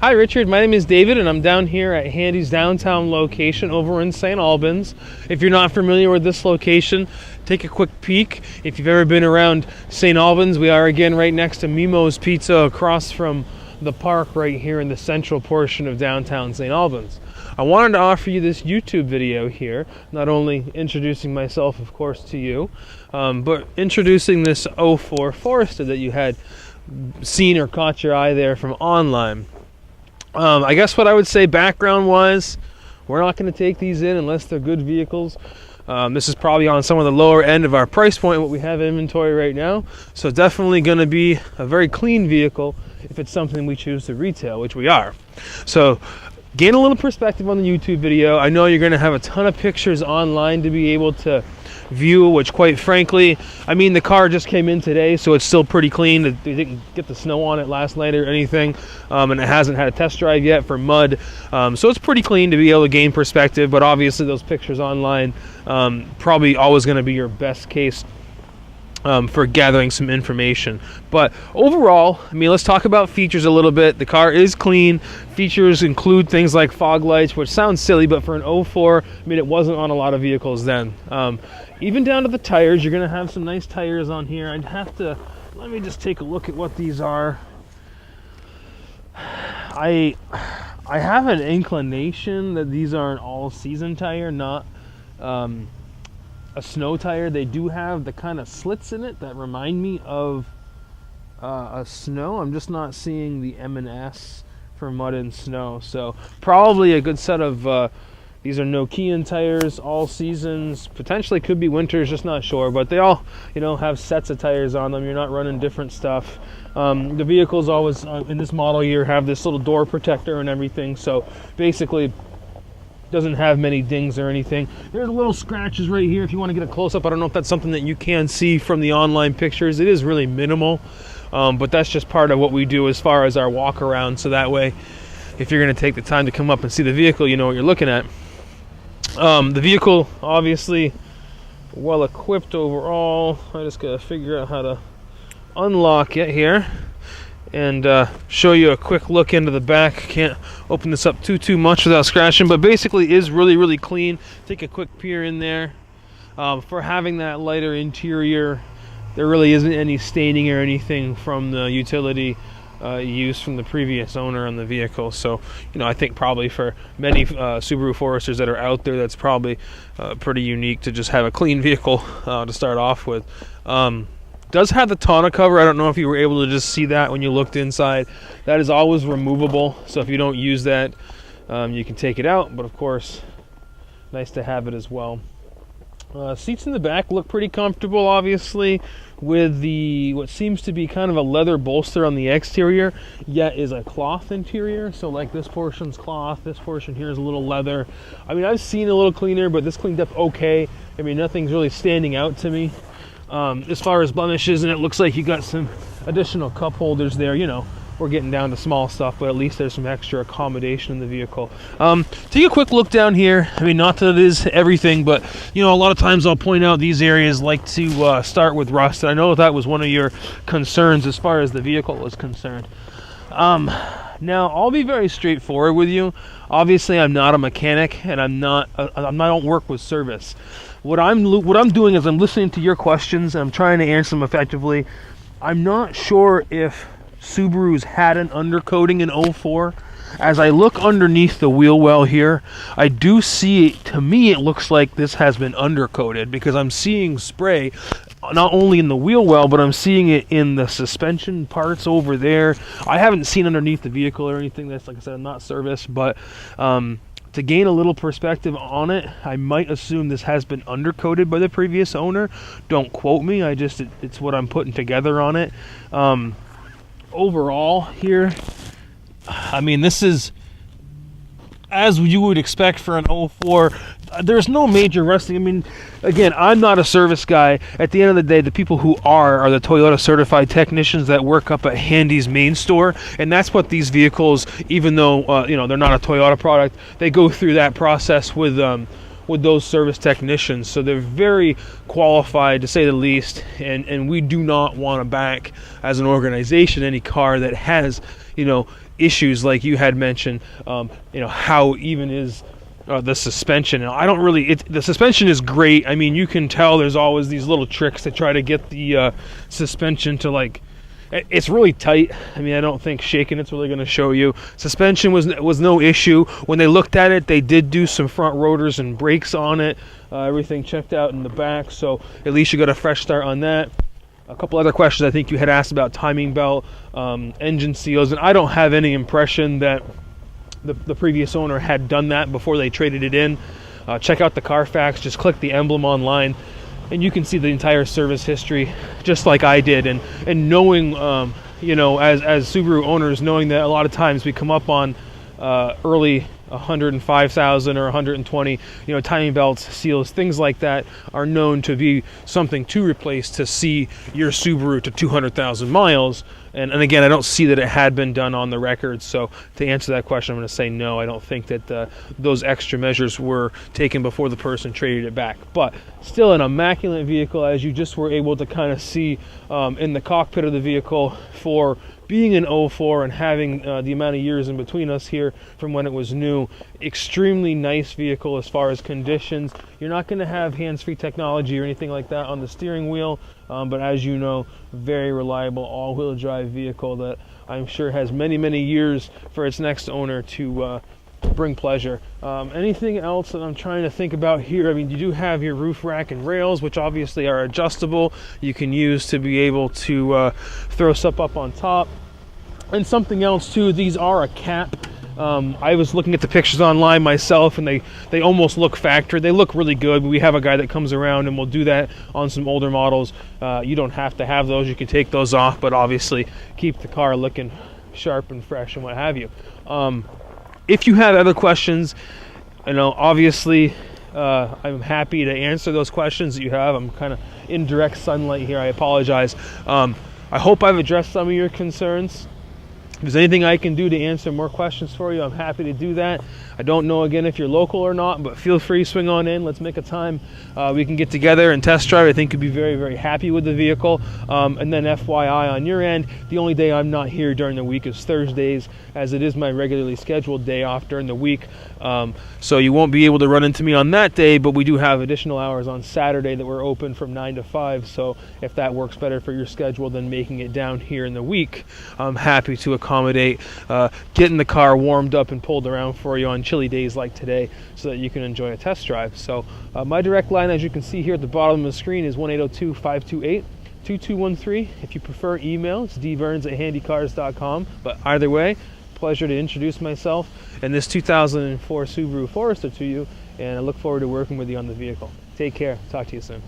Hi Richard, my name is David and I'm down here at Handy's downtown location over in Saint Albans. If you're not familiar with this location, take a quick peek. If you've ever been around Saint Albans, we are again right next to Mimo's Pizza across from the park right here in the central portion of downtown Saint Albans. I wanted to offer you this YouTube video here, not only introducing myself of course to you, but introducing this 04 Forester that you had seen or caught your eye there from online. I guess what I would say background wise, we're not going to take these in unless they're good vehicles. This is probably on some of the lower end of our price point, what we have in inventory right now. So definitely going to be a very clean vehicle if it's something we choose to retail, which we are. So gain a little perspective on the YouTube video. I know you're going to have a ton of pictures online to be able to view, which quite frankly, I mean, the car just came in today, so it's still pretty clean. They didn't get the snow on it last night or anything, and it hasn't had a test drive yet for mud, so it's pretty clean to be able to gain perspective. But obviously those pictures online probably always going to be your best case for gathering some information. But overall, I mean, let's talk about features a little bit. The car is clean. Features include things like fog lights, which sounds silly, but for an 04, I mean, it wasn't on a lot of vehicles then. Even down to the tires, you're going to have some nice tires on here. I'd have to, let me just take a look at what these are. I have an inclination that these are an all-season tire, not a snow tire. They do have the kind of slits in it that remind me of a snow. I'm just not seeing the M&S for mud and snow. So probably a good set of these are Nokian tires, all seasons. Potentially could be winters, just not sure. But they all, have sets of tires on them. You're not running different stuff. The vehicles always in this model year have this little door protector and everything. So basically, doesn't have many dings or anything. There's little scratches right here if you want to get a close-up. I don't know if that's something that you can see from the online pictures. It is really minimal, but that's just part of what we do as far as our walk around, so that way if you're going to take the time to come up and see the vehicle, you know what you're looking at. The vehicle, obviously well equipped overall. I just gotta figure out how to unlock it here and show you a quick look into the back. Can't open this up too much without scratching, but basically is really clean. Take a quick peer in there. For having that lighter interior, there really isn't any staining or anything from the utility use from the previous owner on the vehicle. So I think probably for many Subaru Foresters that are out there, that's probably pretty unique to just have a clean vehicle to start off with. Does have the tonneau cover. I don't know if you were able to just see that when you looked inside. That is always removable, so if you don't use that, you can take it out, but of course nice to have it as well. Seats in the back look pretty comfortable, obviously, with the what seems to be kind of a leather bolster on the exterior, yet is a cloth interior. So like this portion's cloth, this portion here is a little leather. I mean, I've seen a little cleaner, but this cleaned up okay. I mean, nothing's really standing out to me as far as blemishes, and it looks like you got some additional cup holders there. We're getting down to small stuff, but at least there's some extra accommodation in the vehicle. Take a quick look down here. I mean, not that it is everything, but a lot of times I'll point out these areas like to start with rust. I know that was one of your concerns as far as the vehicle was concerned. Now, I'll be very straightforward with you. Obviously, I'm not a mechanic, and I don't work with service. What I'm doing is I'm listening to your questions, and I'm trying to answer them effectively. I'm not sure if Subaru's had an undercoating in 04. As I look underneath the wheel well here, I do see, to me it looks like this has been undercoated, because I'm seeing spray not only in the wheel well, but I'm seeing it in the suspension parts over there. I haven't seen underneath the vehicle or anything. That's, like I said, not serviced, but to gain a little perspective on it, I might assume this has been undercoated by the previous owner. Don't quote me, it's what I'm putting together on it. Overall here, I mean, this is as you would expect for an 04. There's no major rusting. I mean, again, I'm not a service guy. At the end of the day, the people who are the Toyota certified technicians that work up at Handy's main store, and that's what these vehicles, even though they're not a Toyota product, they go through that process with those service technicians. So they're very qualified, to say the least, and we do not want to back as an organization any car that has issues like you had mentioned. How even is the suspension? And I don't really. The suspension is great. I mean, you can tell there's always these little tricks to try to get the suspension to like. It's really tight. I mean, I don't think shaking it's really going to show you. Suspension was no issue. When they looked at it, they did do some front rotors and brakes on it. Everything checked out in the back, so at least you got a fresh start on that. A couple other questions I think you had asked about timing belt, engine seals, and I don't have any impression that the previous owner had done that before they traded it in. Check out the Carfax. Just click the emblem online, and you can see the entire service history, just like I did. And knowing, as Subaru owners, knowing that a lot of times we come up on early 105,000 or 120, timing belts, seals, things like that are known to be something to replace to see your Subaru to 200,000 miles. And again, I don't see that it had been done on the record. So to answer that question, I'm going to say no. I don't think that those extra measures were taken before the person traded it back. But still an immaculate vehicle, as you just were able to kind of see in the cockpit of the vehicle, for being an 04 and having the amount of years in between us here from when it was new. Extremely nice vehicle as far as conditions. You're not going to have hands-free technology or anything like that on the steering wheel, but as you know, very reliable all-wheel drive vehicle that I'm sure has many, many years for its next owner to bring pleasure. Anything else that I'm trying to think about here? I mean, you do have your roof rack and rails, which obviously are adjustable. You can use to be able to throw stuff up on top. And something else too, these are a cap. I was looking at the pictures online myself, and they almost look factory. They look really good. We have a guy that comes around and will do that on some older models. You don't have to have those. You can take those off, but obviously keep the car looking sharp and fresh and what have you. If you have other questions, obviously I'm happy to answer those questions that you have. I'm kind of in direct sunlight here. I apologize. I hope I've addressed some of your concerns. If there's anything I can do to answer more questions for you, I'm happy to do that. I don't know, again, if you're local or not, but feel free to swing on in. Let's make a time. We can get together and test drive. I think you'll be very, very happy with the vehicle. And then FYI on your end, the only day I'm not here during the week is Thursdays, as it is my regularly scheduled day off during the week. So you won't be able to run into me on that day, but we do have additional hours on Saturday that we're open from 9 to 5. So if that works better for your schedule than making it down here in the week, I'm happy to accommodate getting the car warmed up and pulled around for you on chilly days like today so that you can enjoy a test drive. So my direct line, as you can see here at the bottom of the screen, is 1-802-528-2213. If you prefer email, it's dburns@handycars.com. But either way, pleasure to introduce myself and this 2004 Subaru Forester to you, and I look forward to working with you on the vehicle. Take care. Talk to you soon.